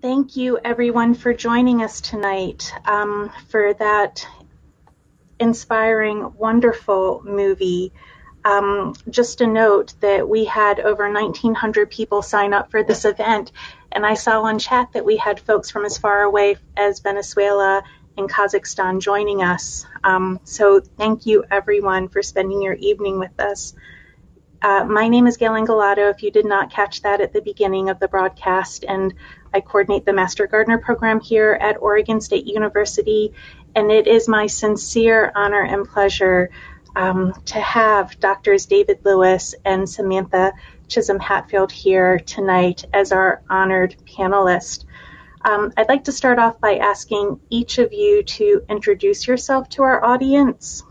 Thank you, everyone, for joining us tonight for that inspiring, wonderful movie. Just a note that we had over 1,900 people sign up for this event, and I saw on chat that we had folks from as far away as Venezuela and Kazakhstan joining us. So thank you, everyone, for spending your evening with us. My name is Gail Langellotto, if you did not catch that at the beginning of the broadcast, and I coordinate the Master Gardener program here at Oregon State University, and it is my sincere honor and pleasure to have Drs. David Lewis and Samantha Chisholm Hatfield here tonight as our honored panelists. I'd like to start off by asking each of you to introduce yourself to our audience.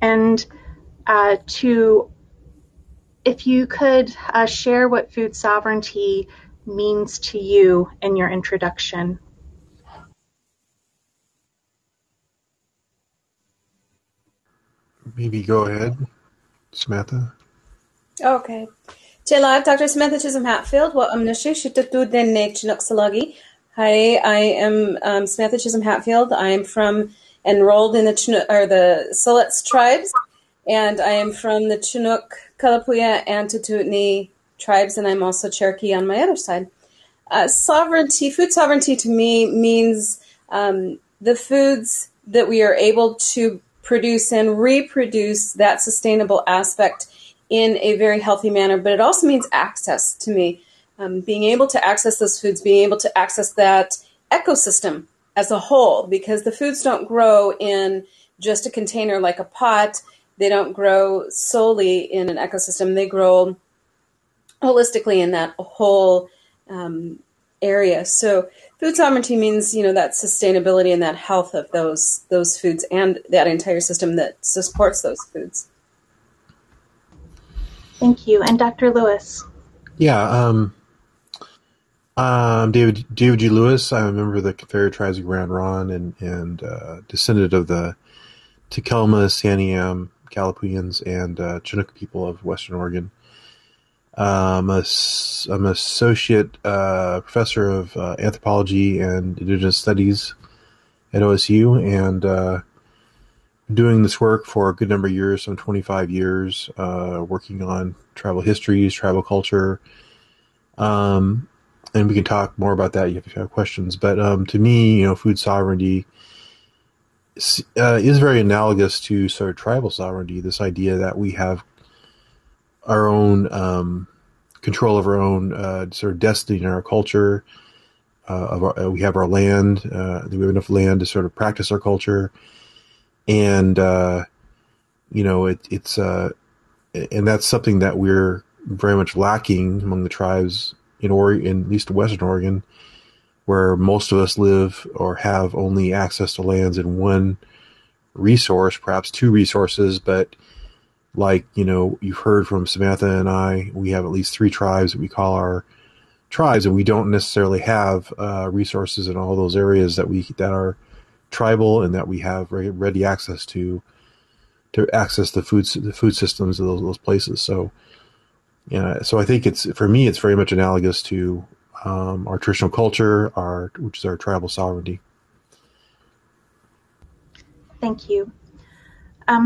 And if you could share what food sovereignty means to you in your introduction. Maybe go ahead, Samantha. Okay. Tela, Dr. Samantha Chisholm Hatfield. Well, I'm Nishi Shitatu Dene Chinooksalagi. Hi, I am Samantha Chisholm Hatfield. I am enrolled in the Siletz tribes, and I am from the Chinook, Kalapuya, and Tututni tribes, and I'm also Cherokee on my other side. Food sovereignty to me means the foods that we are able to produce and reproduce, that sustainable aspect in a very healthy manner, but it also means access to me. Being able to access those foods, being able to access that ecosystem as a whole, because the foods don't grow in just a container like a pot. They don't grow solely in an ecosystem. They grow holistically in that whole area. So food sovereignty means, that sustainability and that health of those foods and that entire system that supports those foods. Thank you. And Dr. Lewis? Yeah, David G. Lewis. I'm a member of the Confederate Tribes of Grand Ronde and descendant of the Tacoma, Santiam, Calapuyans, and Chinook people of Western Oregon. I'm an associate professor of anthropology and indigenous studies at OSU, and doing this work for a good number of years, some 25 years, working on tribal histories, tribal culture. And we can talk more about that if you have questions. But to me, food sovereignty is very analogous to sort of tribal sovereignty, this idea that we have our own control of our own sort of destiny in our culture. We have our land. We have enough land to sort of practice our culture. And, it's and that's something that we're very much lacking among the tribes in Oregon, at least Western Oregon, where most of us live or have only access to lands in one resource, perhaps two resources. But like, you've heard from Samantha and I, we have at least three tribes that we call our tribes, and we don't necessarily have resources in all those areas that are tribal and that we have ready access to access the food systems of those places. So, so I think for me, it's very much analogous to our traditional culture, which is our tribal sovereignty. Thank you.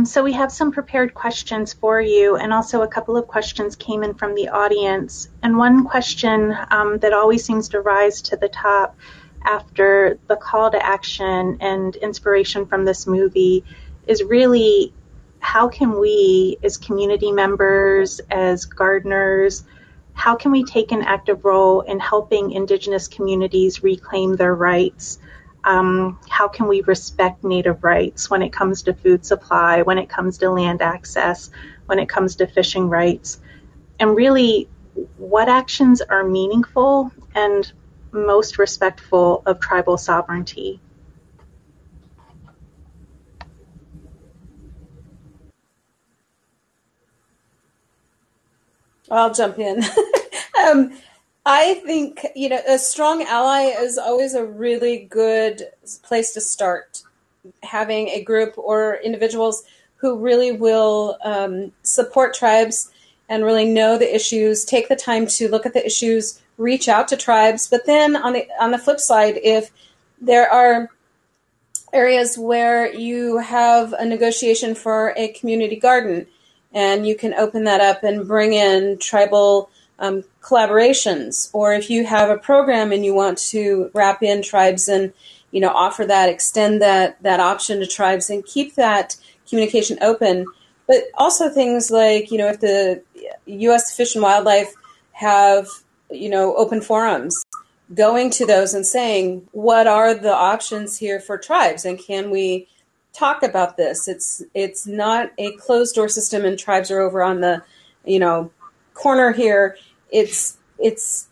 So we have some prepared questions for you, and also a couple of questions came in from the audience. And one question that always seems to rise to the top after the call to action and inspiration from this movie is really, how can we as community members, as gardeners, how can we take an active role in helping Indigenous communities reclaim their rights? How can we respect Native rights when it comes to food supply, when it comes to land access, when it comes to fishing rights? And really, what actions are meaningful and most respectful of tribal sovereignty? I'll jump in. I think, a strong ally is always a really good place to start. Having a group or individuals who really will support tribes and really know the issues, take the time to look at the issues, reach out to tribes. But then on the flip side, if there are areas where you have a negotiation for a community garden, and you can open that up and bring in tribal collaborations, or if you have a program and you want to wrap in tribes and offer that, extend that option to tribes and keep that communication open. But also things like, if the U.S. Fish and Wildlife have, open forums, going to those and saying, what are the options here for tribes? And can we talk about this? It's not a closed door system and tribes are over on the, corner here. It's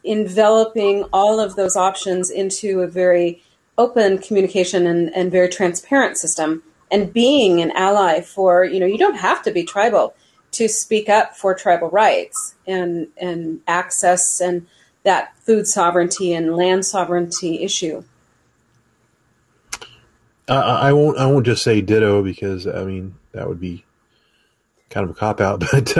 enveloping all of those options into a very open communication and very transparent system, and being an ally for, you don't have to be tribal to speak up for tribal rights and access and that food sovereignty and land sovereignty issue. I won't just say ditto, because that would be kind of a cop out. But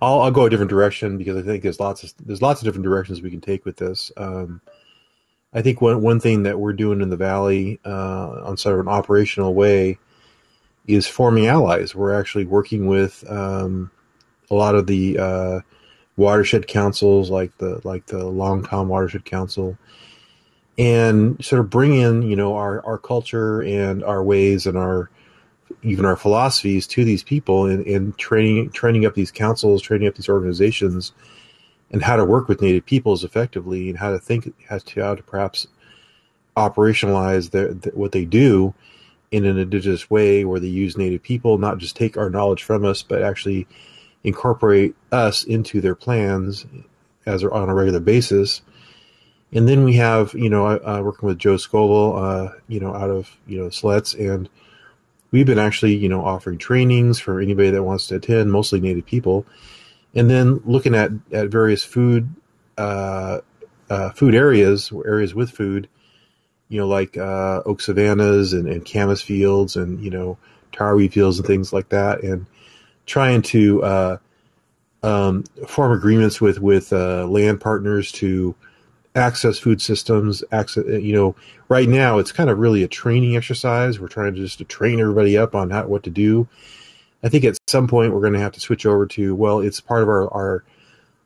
I'll go a different direction, because I think there's lots of different directions we can take with this. I think one thing that we're doing in the Valley on sort of an operational way is forming allies. We're actually working with a lot of the watershed councils, like the Long Tom Watershed Council, and sort of bring in our culture and our ways and even our philosophies to these people, and training up these councils, training up these organizations, and how to work with Native peoples effectively, and how to perhaps operationalize what they do in an indigenous way, where they use Native people, not just take our knowledge from us, but actually incorporate us into their plans on a regular basis. And then we have, working with Joe Scoville, out of, Slets, and we've been actually, offering trainings for anybody that wants to attend, mostly Native people, and then looking at various food areas with food, like oak savannas and camas fields and tarweed fields and things like that, and trying to form agreements with land partners to access food systems. Right now it's kind of really a training exercise. We're trying to train everybody up on what to do. I think at some point we're going to have to switch over to, well, it's part of our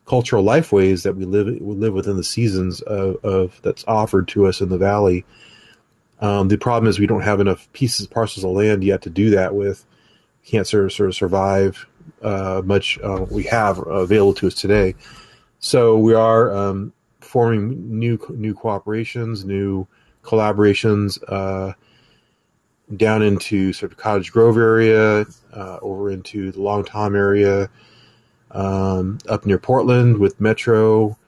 cultural lifeways that we live within the seasons of that's offered to us in the Valley. The problem is we don't have enough parcels of land yet to do that with. Can't sort of survive much we have available to us today. So we are forming new cooperations, new collaborations down into sort of Cottage Grove area, over into the Long Tom area, up near Portland with Metro,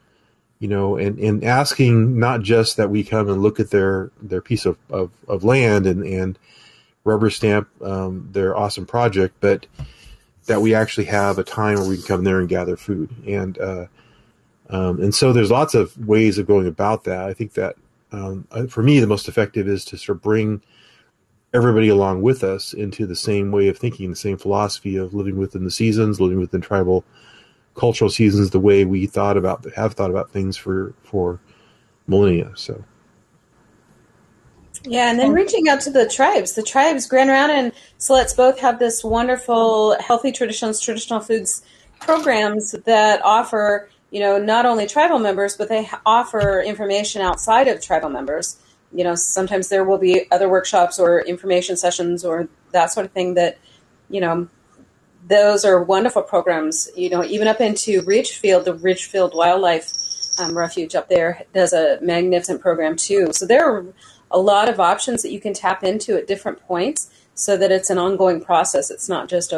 and asking not just that we come and look at their piece of land and rubber stamp their awesome project, but that we actually have a time where we can come there and gather food. And so there's lots of ways of going about that. I think that for me, the most effective is to sort of bring everybody along with us into the same way of thinking, the same philosophy of living within the seasons, living within tribal cultural seasons, the way we have thought about things for millennia. So. Yeah, and then reaching out to the tribes. The tribes, Grand Round and Slets, both have this wonderful healthy traditional foods programs that offer, not only tribal members, but they offer information outside of tribal members. Sometimes there will be other workshops or information sessions or that sort of thing that, those are wonderful programs. Even up into Ridgefield, the Ridgefield Wildlife Refuge up there does a magnificent program too. So there are a lot of options that you can tap into at different points so that it's an ongoing process. It's not just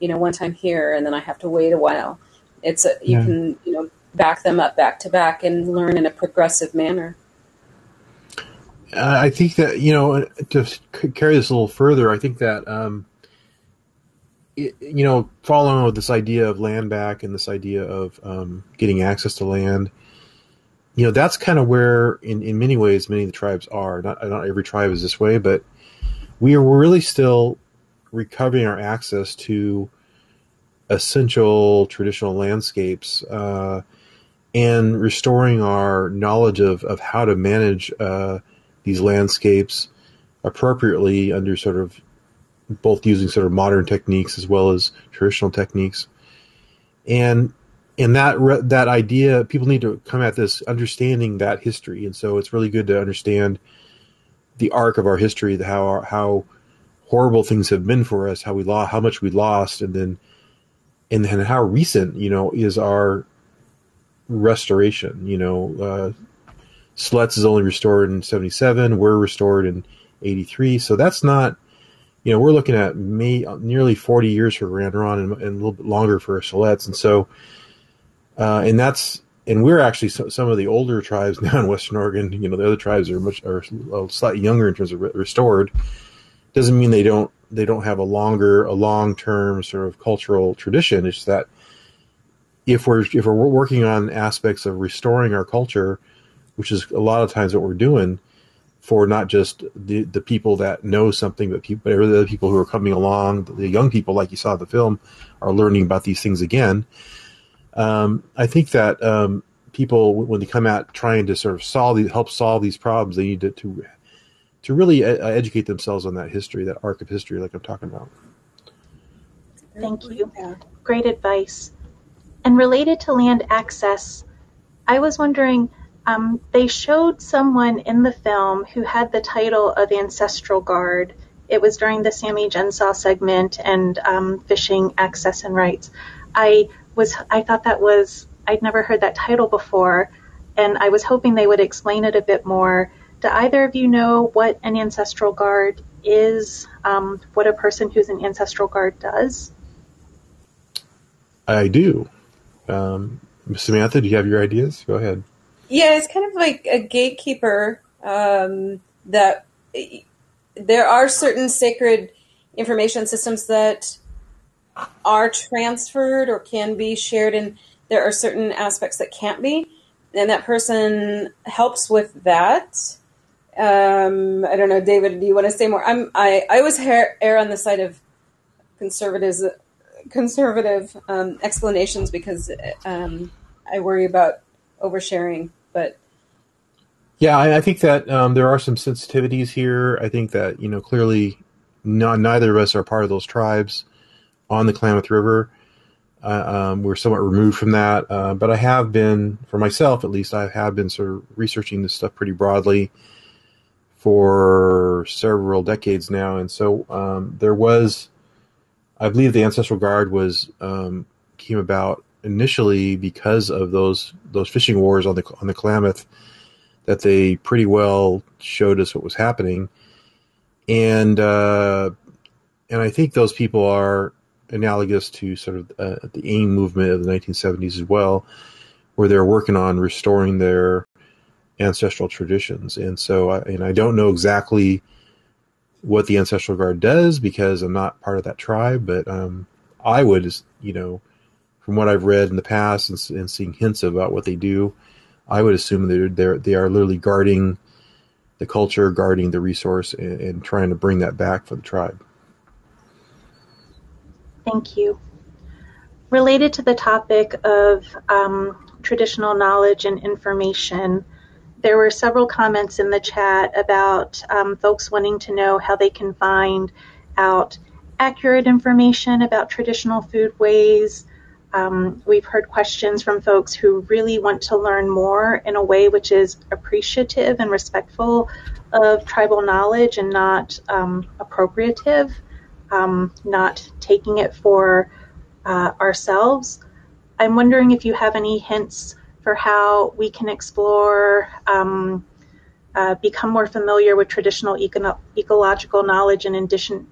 one time here and then I have to wait a while. You can back them up back to back and learn in a progressive manner. I think that, to carry this a little further, I think that, following with this idea of land back and this idea of getting access to land, that's kind of where, in many ways, many of the tribes are. Not every tribe is this way, but we are really still recovering our access to essential traditional landscapes, and restoring our knowledge of how to manage these landscapes appropriately under sort of both using sort of modern techniques as well as traditional techniques. And that idea, people need to come at this understanding that history. And so it's really good to understand the arc of our history, how horrible things have been for us, how much we lost, and then how recent, is our restoration. Sluts is only restored in 1977. We're restored in 1983. So that's not, we're looking at nearly 40 years for Grand Ronde and a little bit longer for Siletz. And so, and we're actually some of the older tribes now in Western Oregon. The other tribes are slightly younger in terms of restored. Doesn't mean they don't have a long-term sort of cultural tradition. It's that if we're working on aspects of restoring our culture, which is a lot of times what we're doing, for not just the people that know something, but the people who are coming along, the young people, like you saw in the film, are learning about these things again. I think that people, when they come out trying to sort of help solve these problems, they need to really educate themselves on that history, that arc of history, like I'm talking about. Thank you. Great advice. And related to land access, I was wondering, they showed someone in the film who had the title of Ancestral Guard. It was during the Sammy Gensaw segment and fishing access and rights. I thought I'd never heard that title before, and I was hoping they would explain it a bit more. Do either of you know what an Ancestral Guard is, what a person who's an Ancestral Guard does? I do. Samantha, do you have your ideas? Go ahead. Yeah, it's kind of like a gatekeeper, that there are certain sacred information systems that are transferred or can be shared, and there are certain aspects that can't be, and that person helps with that. I don't know, David, do you want to say more? I always err on the side of conservative explanations because I worry about oversharing. But yeah, I think that there are some sensitivities here. I think that clearly neither of us are part of those tribes on the Klamath River. We're somewhat removed from that, but I have been, for myself at least, I have been sort of researching this stuff pretty broadly for several decades now. And so there was, I believe the Ancestral Guard came about initially because of those fishing wars on the Klamath, that they pretty well showed us what was happening. And I think those people are analogous to sort of the AIM movement of the 1970s as well, where they're working on restoring their ancestral traditions. And so, I don't know exactly what the Ancestral Guard does because I'm not part of that tribe, but I would, from what I've read in the past and seeing hints about what they do, I would assume they are literally guarding the culture, guarding the resource, and trying to bring that back for the tribe. Thank you. Related to the topic of traditional knowledge and information, there were several comments in the chat about folks wanting to know how they can find out accurate information about traditional foodways. We've heard questions from folks who really want to learn more in a way which is appreciative and respectful of tribal knowledge and not appropriative, not taking it for ourselves. I'm wondering if you have any hints for how we can explore, become more familiar with traditional ecological knowledge and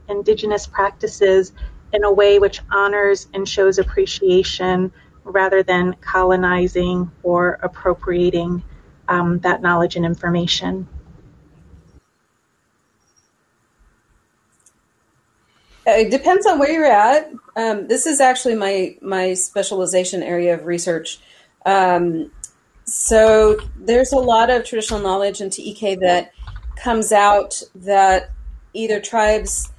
indigenous practices in a way which honors and shows appreciation rather than colonizing or appropriating that knowledge and information. It depends on where you're at. This is actually my specialization area of research. So there's a lot of traditional knowledge in TEK that comes out that either tribes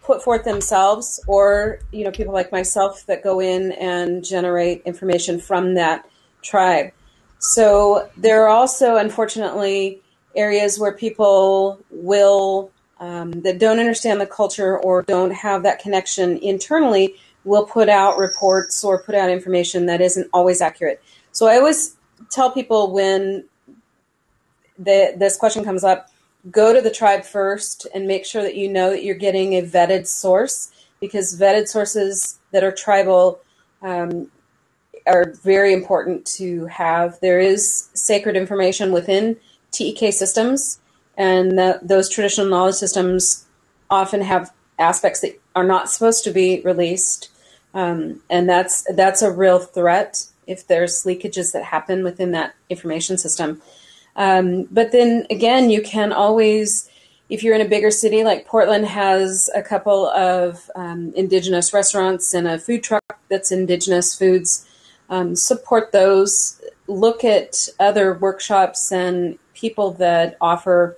put forth themselves, or people like myself that go in and generate information from that tribe. So there are also, unfortunately, areas where people will that don't understand the culture or don't have that connection internally will put out reports or put out information that isn't always accurate. So I always tell people when this question comes up, go to the tribe first and make sure that you know that you're getting a vetted source, because vetted sources that are tribal are very important to have. There is sacred information within TEK systems, and those traditional knowledge systems often have aspects that are not supposed to be released, and that's a real threat if there's leakages that happen within that information system. But then again, you can always, if you're in a bigger city like Portland has a couple of indigenous restaurants and a food truck that's indigenous foods, support those. Look at other workshops and people that offer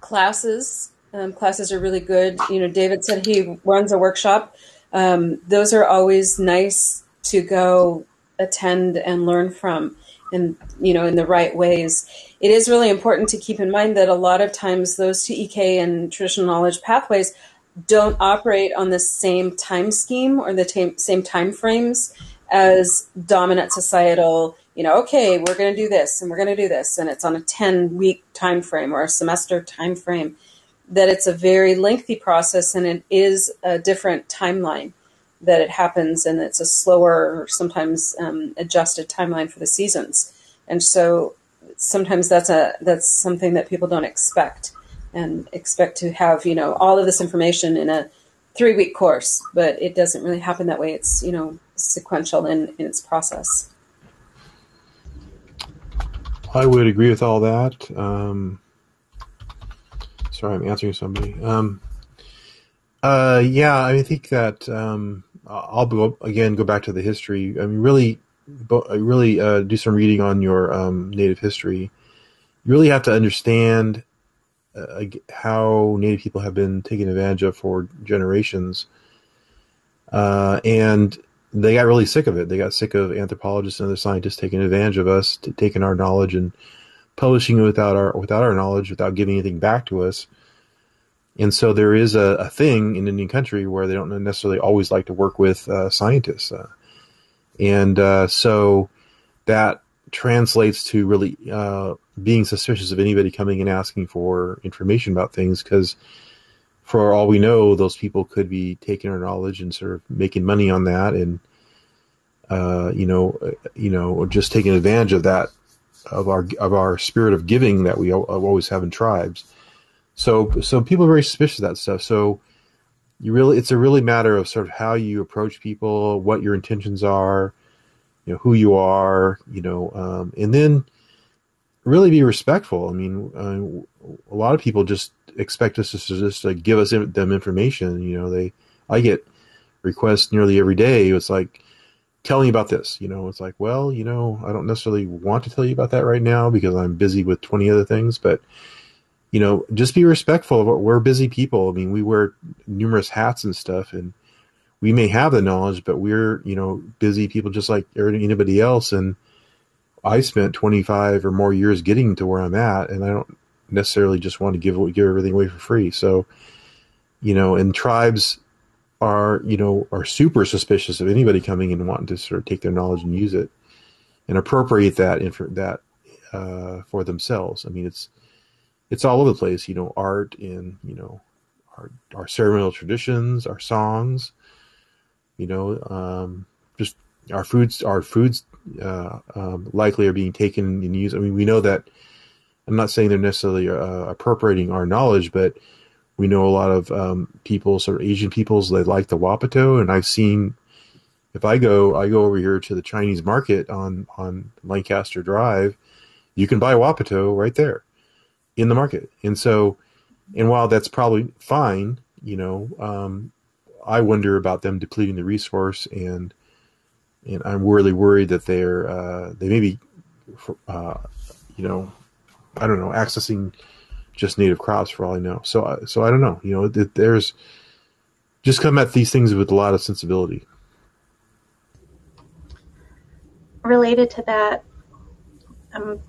classes. Classes are really good. David said he runs a workshop. Those are always nice to go attend and learn from, and in the right ways. It is really important to keep in mind that a lot of times those TEK and traditional knowledge pathways don't operate on the same time scheme or the same time frames as dominant societal, okay, we're going to do this and we're going to do this, and it's on a 10-week time frame or a semester time frame, that it's a very lengthy process, and it is a different timeline that it happens, and it's a slower, sometimes adjusted timeline for the seasons. And so sometimes that's something that people don't expect, and expect to have, all of this information in a 3-week course, but it doesn't really happen that way. It's, sequential in its process. I would agree with all that. Sorry, I'm answering somebody. I think that I'll go back to the history. I mean, really do some reading on your Native history. You really have to understand how Native people have been taken advantage of for generations. And they got really sick of it. They got sick of anthropologists and other scientists taking advantage of us, taking our knowledge and publishing it without our knowledge, without giving anything back to us. And so there is a thing in Indian country where they don't necessarily always like to work with scientists. So that translates to really being suspicious of anybody coming and asking for information about things, because for all we know, those people could be taking our knowledge and sort of making money on that, and just taking advantage of that, of our spirit of giving that we always have in tribes. So people are very suspicious of that stuff. So it's a really matter of sort of how you approach people, what your intentions are, who you are, and then really be respectful. I mean, a lot of people just expect us to just give us them information. I get requests nearly every day. It's like, tell me about this. It's like, well, I don't necessarily want to tell you about that right now because I'm busy with 20 other things, but just be respectful of what we're busy people. I mean, we wear numerous hats and stuff, and we may have the knowledge, but we're, busy people just like anybody else. And I spent 25 or more years getting to where I'm at, and I don't necessarily just want to give everything away for free. So, and tribes are super suspicious of anybody coming and wanting to sort of take their knowledge and use it and appropriate that for themselves. I mean, it's all over the place, art and, our ceremonial traditions, our songs, just our foods likely are being taken and used. I mean, we know that, I'm not saying they're necessarily appropriating our knowledge, but we know a lot of people, sort of Asian peoples, they like the Wapato. And I've seen, if I go over here to the Chinese market on Lancaster Drive, you can buy Wapato right there in the market. And so, and while that's probably fine, I wonder about them depleting the resource, and I'm really worried that they may be, accessing just native crops for all I know. So I don't know. There's just come at these things with a lot of sensibility. Related to that, I'm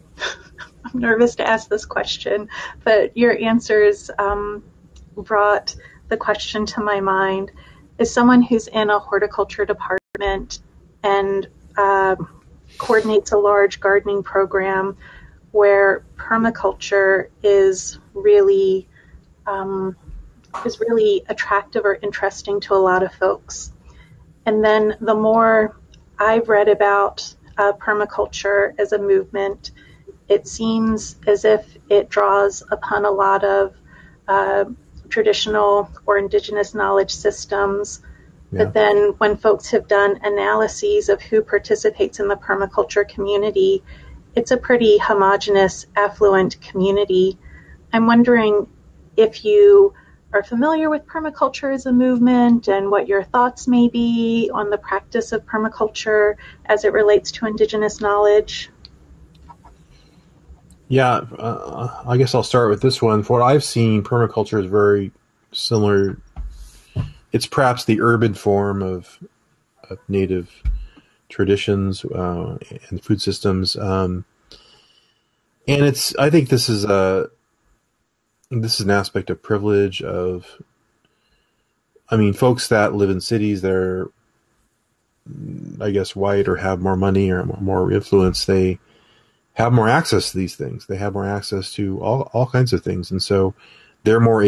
nervous to ask this question, but your answers brought the question to my mind. As someone who's in a horticulture department and coordinates a large gardening program where permaculture is really attractive or interesting to a lot of folks. And then the more I've read about permaculture as a movement, it seems as if it draws upon a lot of traditional or indigenous knowledge systems. Yeah. But then when folks have done analyses of who participates in the permaculture community, it's a pretty homogenous, affluent community. I'm wondering if you are familiar with permaculture as a movement and what your thoughts may be on the practice of permaculture as it relates to indigenous knowledge. Yeah, I guess I'll start with this one. For what I've seen, permaculture is very similar. It's perhaps the urban form of native traditions and food systems, and I think this is an aspect of privilege folks that live in cities that are, I guess, white or have more money or more influence. They have more access to these things. They have more access to all kinds of things, and so they're more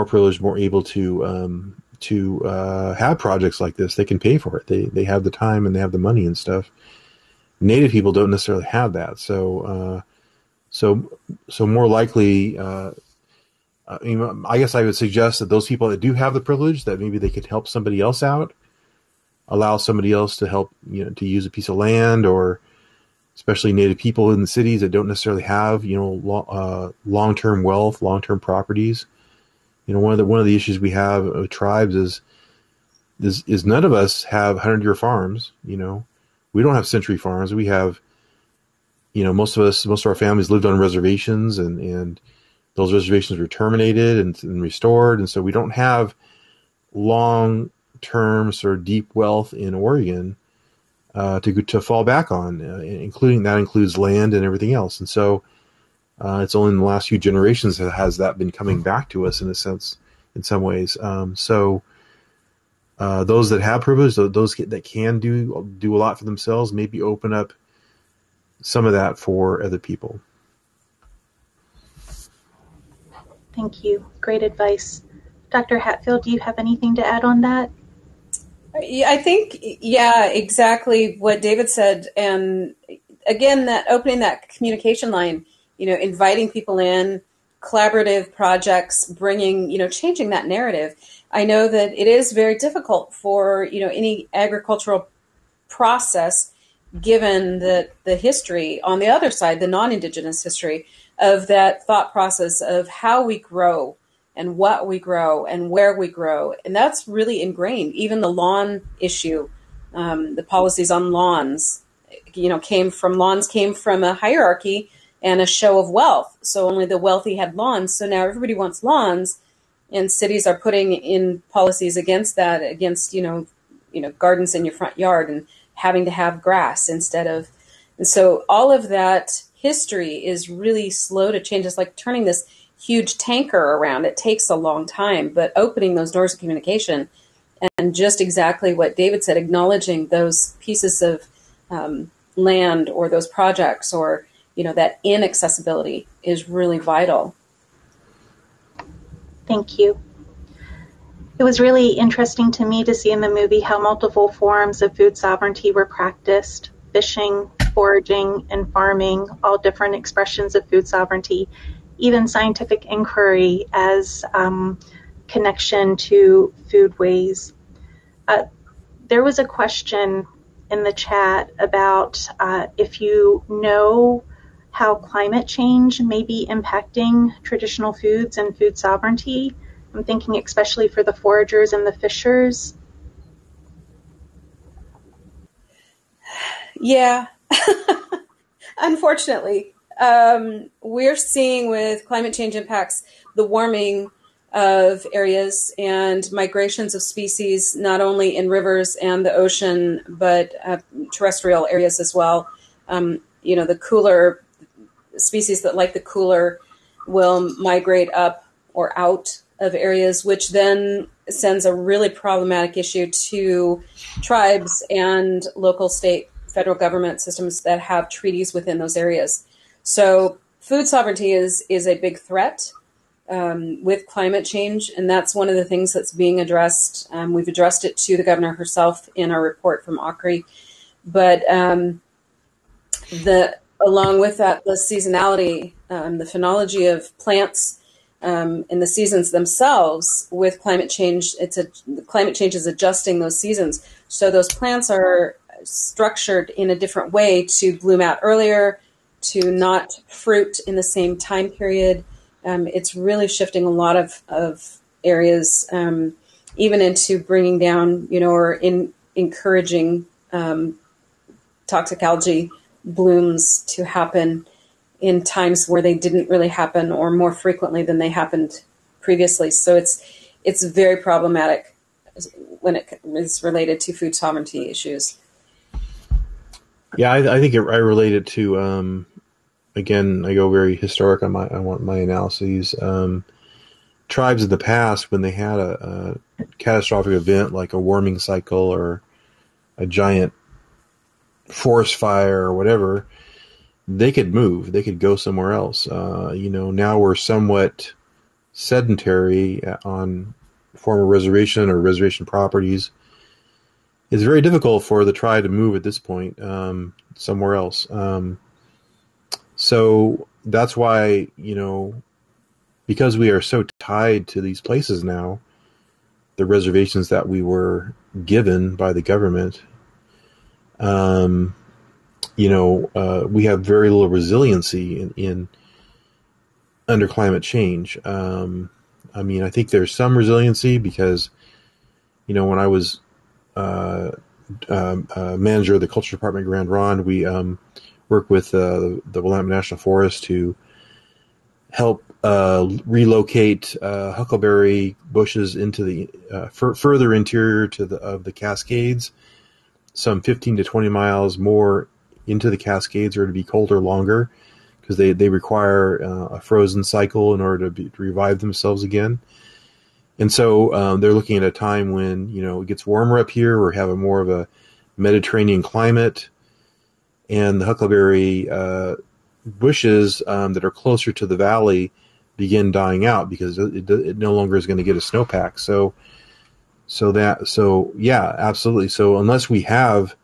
privileged, more able to have projects like this. They can pay for it. They have the time and they have the money and stuff. Native people don't necessarily have that, so more likely, I guess I would suggest that those people that do have the privilege, that maybe they could help somebody else out, allow somebody else to help, to use a piece of land, or especially native people in the cities that don't necessarily have, long-term wealth, long-term properties. One of the issues we have with tribes is none of us have 100-year farms. We don't have century farms. We have, most of our families lived on reservations, and those reservations were terminated and restored. And so we don't have long-term sort of deep wealth in Oregon to fall back on, includes land and everything else. And so it's only in the last few generations that has that been coming back to us in a sense, in some ways. So those that have privilege, those that can do a lot for themselves, maybe open up some of that for other people. Thank you. Great advice. Dr. Hatfield, do you have anything to add on that? I think, exactly what David said. And again, that opening that communication line, inviting people in, collaborative projects, bringing, changing that narrative. I know that it is very difficult for, any agricultural process, given the history on the other side, the non-Indigenous history of that thought process of how we grow and what we grow and where we grow. And that's really ingrained. Even the lawn issue, the policies on lawns, came from a hierarchy and a show of wealth. So only the wealthy had lawns. So now everybody wants lawns, and cities are putting in policies against that, against, gardens in your front yard and having to have grass instead of. And so all of that history is really slow to change. It's like turning this huge tanker around. It takes a long time, but opening those doors of communication and just exactly what David said, acknowledging those pieces of land or those projects or, that inaccessibility is really vital. Thank you. It was really interesting to me to see in the movie how multiple forms of food sovereignty were practiced: fishing, foraging, and farming, all different expressions of food sovereignty, even scientific inquiry as connection to foodways. There was a question in the chat about if you know how climate change may be impacting traditional foods and food sovereignty. I'm thinking especially for the foragers and the fishers. Yeah, unfortunately. We're seeing with climate change impacts the warming of areas and migrations of species, not only in rivers and the ocean, but terrestrial areas as well. The cooler species that like the cooler will migrate up or out of areas, which then sends a really problematic issue to tribes and local, state, federal government systems that have treaties within those areas. So food sovereignty is a big threat with climate change, and that's one of the things that's being addressed. We've addressed it to the governor herself in our report from OCRI, but along with that, the seasonality, the phenology of plants in the seasons themselves with climate change, climate change is adjusting those seasons. So those plants are structured in a different way to bloom out earlier, to not fruit in the same time period. It's really shifting a lot of areas, even into bringing down, or encouraging toxic algae blooms to happen in times where they didn't really happen, or more frequently than they happened previously. So it's very problematic when it is related to food sovereignty issues. Yeah, I think I relate it to, again, I go very historic on my analyses. Tribes in the past, when they had a catastrophic event like a warming cycle or a giant forest fire or whatever, they could move. They could go somewhere else. Now we're somewhat sedentary on former reservation or reservation properties. It's very difficult for the tribe to move at this point somewhere else. So that's why, because we are so tied to these places now, the reservations that we were given by the government, we have very little resiliency in under climate change. I think there's some resiliency because, when I was manager of the Culture Department at Grand Ronde, we worked with the Willamette National Forest to help relocate huckleberry bushes into the further interior of the Cascades, some 15 to 20 miles more into the Cascades, or to be colder longer, because they require a frozen cycle in order to revive themselves again. And so they're looking at a time when, it gets warmer up here, or have more of a Mediterranean climate, and the huckleberry bushes that are closer to the valley begin dying out because it no longer is going to get a snowpack. So yeah, absolutely. So unless we have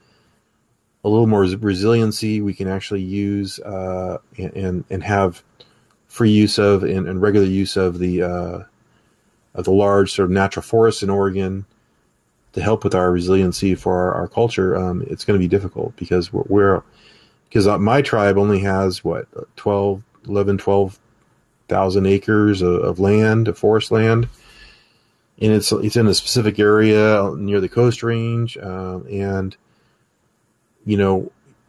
a little more resiliency, we can actually use and have free use of and regular use of the large sort of natural forests in Oregon to help with our resiliency for our culture. It's going to be difficult because because my tribe only has 12,000 acres of land, of forest land, and it's in a specific area near the Coast Range, and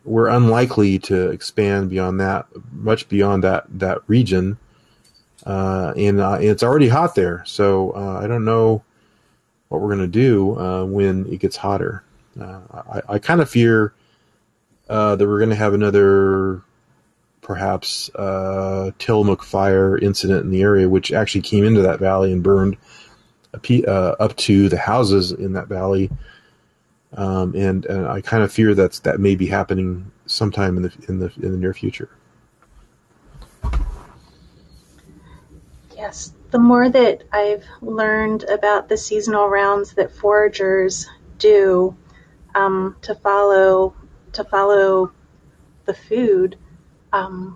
we're unlikely to expand beyond that, much beyond that region, and it's already hot there. So I don't know what we're going to do when it gets hotter. I kind of fear that we're going to have another, perhaps, Tillamook fire incident in the area, which actually came into that valley and burned up to the houses in that valley. And I kind of fear that may be happening sometime in the near future. Yes, the more that I've learned about the seasonal rounds that foragers do to follow the food, I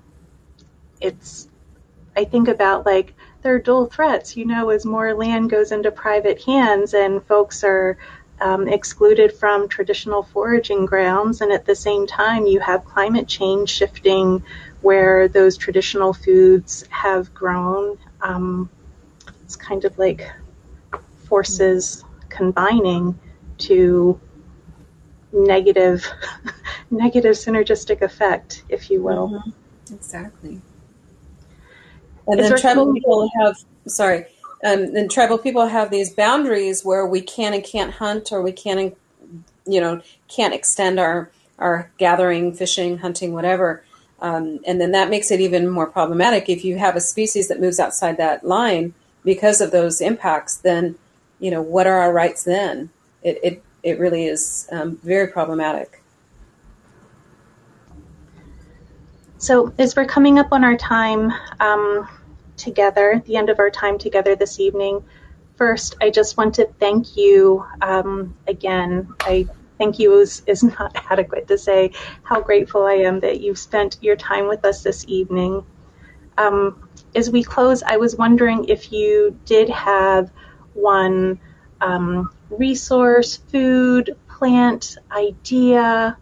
think about there are dual threats, as more land goes into private hands and folks are excluded from traditional foraging grounds, and at the same time you have climate change shifting where those traditional foods have grown. It's kind of like forces combining to negative synergistic effect, if you will. Mm-hmm. Exactly. And then tribal people have these boundaries where we can and can't hunt, or we can and can't extend our gathering, fishing, hunting, whatever. And then that makes it even more problematic. If you have a species that moves outside that line because of those impacts, then what are our rights then? It really is very problematic. So as we're coming up on our time together, the end of our time together this evening, first, I just want to thank you again. I thank you is not adequate to say how grateful I am that you've spent your time with us this evening. As we close, I was wondering if you did have one resource, food, plant, idea,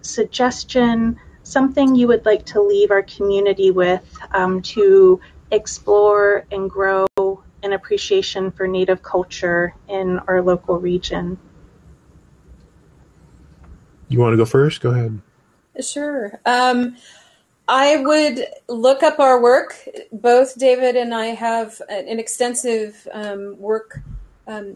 suggestion, something you would like to leave our community with to explore and grow an appreciation for Native culture in our local region. You want to go first? Go ahead. Sure. I would look up our work. Both David and I have an extensive work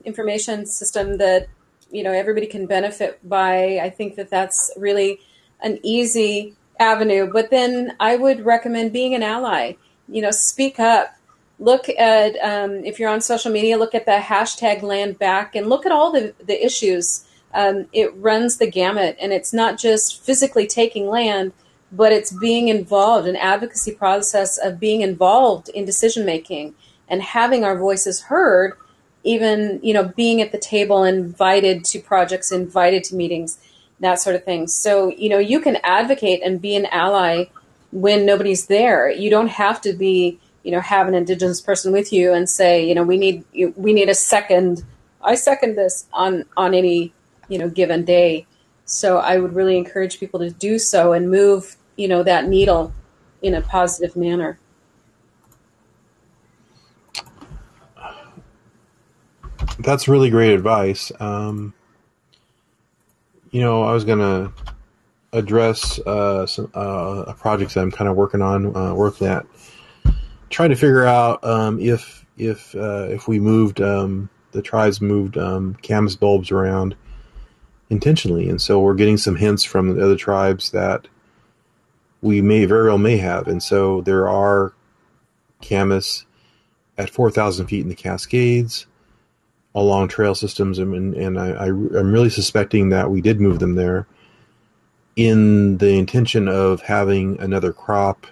information system that everybody can benefit by. I think that that's really an easy avenue. But then I would recommend being an ally. Speak up. Look at, if you're on social media, look at the hashtag land back and look at all the issues. It runs the gamut, and it's not just physically taking land, but it's being involved, an advocacy process of being involved in decision making and having our voices heard, even, being at the table, invited to projects, invited to meetings, that sort of thing. So, you can advocate and be an ally when nobody's there. You don't have to be, have an Indigenous person with you and say, we need a second, I second this on any, given day. So I would really encourage people to do so and move, that needle in a positive manner. That's really great advice. I was going to address some a project that I'm kind of working at, trying to figure out if we moved the tribes moved camas bulbs around intentionally, and so we're getting some hints from the other tribes that we very well may have, and so there are camas at 4,000 feet in the Cascades along trail systems, and I'm really suspecting that we did move them there in the intention of having another crop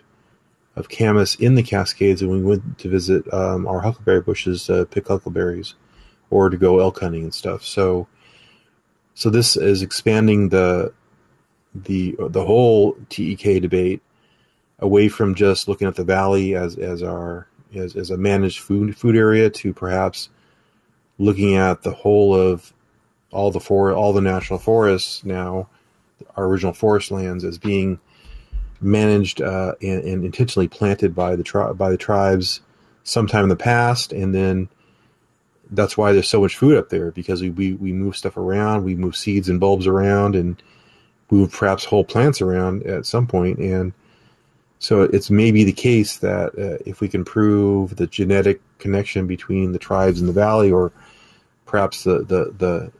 of camas in the Cascades, and we went to visit our huckleberry bushes to pick huckleberries or to go elk hunting and stuff. So this is expanding the whole TEK debate away from just looking at the valley as a managed food area to perhaps looking at the whole of all the national forests now, our original forest lands, as being managed and intentionally planted by the tribes sometime in the past, and then that's why there's so much food up there, because we move stuff around, we move seeds and bulbs around, and move perhaps whole plants around at some point. And so it's maybe the case that if we can prove the genetic connection between the tribes in the valley, or perhaps the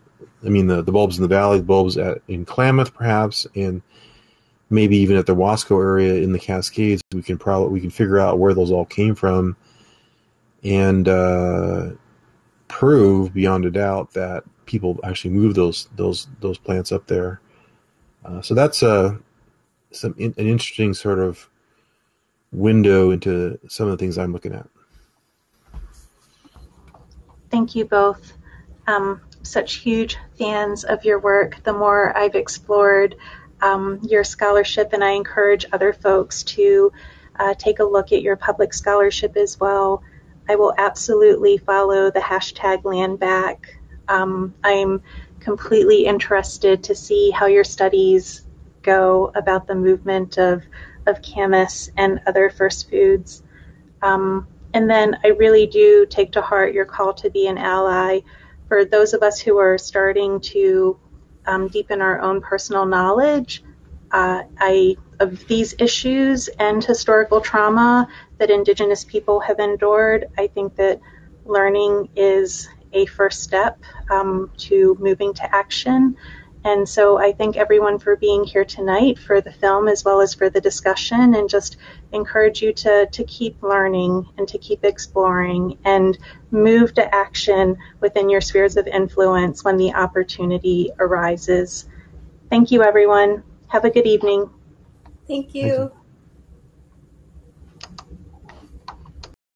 bulbs in the valley, the bulbs in Klamath perhaps, and maybe even at the Wasco area in the Cascades, we can figure out where those all came from, and prove beyond a doubt that people actually move those plants up there. So that's an interesting sort of window into some of the things I'm looking at. Thank you both. Such huge fans of your work. The more I've explored your scholarship, and I encourage other folks to take a look at your public scholarship as well. I will absolutely follow the hashtag landback. I'm completely interested to see how your studies go about the movement of camas and other first foods. And then I really do take to heart your call to be an ally for those of us who are starting to deepen our own personal knowledge of these issues and historical trauma that Indigenous people have endured, I think that learning is a first step to moving to action. And so I thank everyone for being here tonight for the film as well as for the discussion, and just encourage you to keep learning and to keep exploring and move to action within your spheres of influence when the opportunity arises. Thank you, everyone. Have a good evening. Thank you.